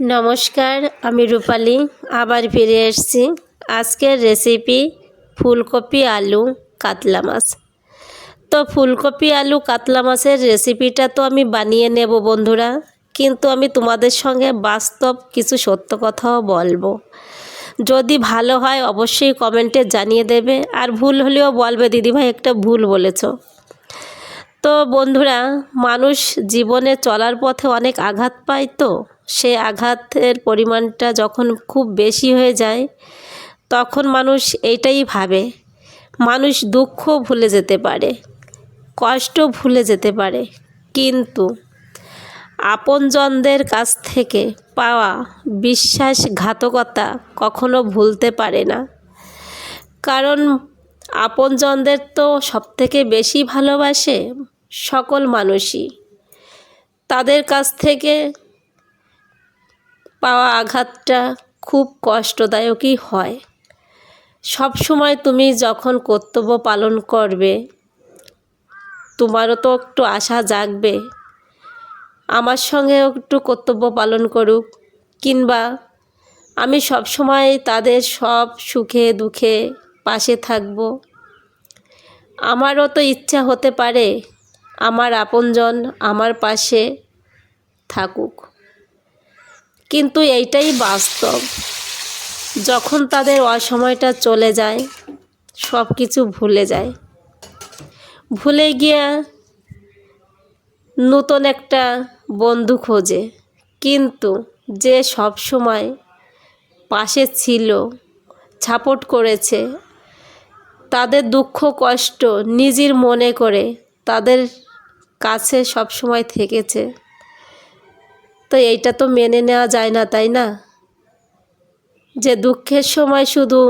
নমস্কার, আমি রূপালী আবার ফিরে এসেছি। আজকের রেসিপি ফুলকপি আলু কাতলা মাছ। তো ফুলকপি আলু কাতলা মাছের রেসিপিটা তো আমি বানিয়ে নেব বন্ধুরা, কিন্তু আমি তোমাদের সঙ্গে বাস্তব কিছু সত্য কথাও বলবো। যদি ভালো হয় অবশ্যই কমেন্টে জানিয়ে দেবে, আর ভুল হলেও বলবে দিদিভাই একটা ভুল বলেছো। তো বন্ধুরা, মানুষ জীবনে চলার পথে অনেক আঘাত পায়, তো সে আঘাতের পরিমাণটা যখন খুব বেশি হয়ে যায় তখন মানুষ এইটাই ভাবে, মানুষ দুঃখ ভুলে যেতে পারে, কষ্ট ভুলে যেতে পারে, কিন্তু আপনজনদের কাছ থেকে পাওয়া বিশ্বাসঘাতকতা কখনো ভুলতে পারে না। কারণ আপনজনদের তো সবথেকে বেশি ভালোবাসে সকল মানুষই। তাদের কাছ থেকে পাওয়া আঘাতটা খুব কষ্টদায়কই হয়। সব সময় তুমি যখন কর্তব্য পালন করবে, তোমারও তো একটু আশা জাগবে আমার সঙ্গেও একটু কর্তব্য পালন করুক, কিংবা আমি সব সময় তাদের সব সুখে দুঃখে পাশে থাকব। আমারও তো ইচ্ছা হতে পারে আমার আপনজন আমার পাশে থাকুক, কিন্তু এইটাই বাস্তব। যখন তাদের অসময়টা চলে যায় সব কিছু ভুলে যায়, ভুলে গিয়ে নতুন একটা বন্ধু খোঁজে, কিন্তু যে সব সময় পাশে ছিল, সাপোর্ট করেছে, তাদের দুঃখ কষ্ট নিজের মনে করে তাদের কাছে সব সময় থেকেছে, তো এইটা তো মেনে নেওয়া যায় না, তাই না? যে দুঃখের সময় শুধু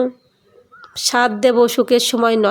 সাথ দেব, সুখের সময় নয়।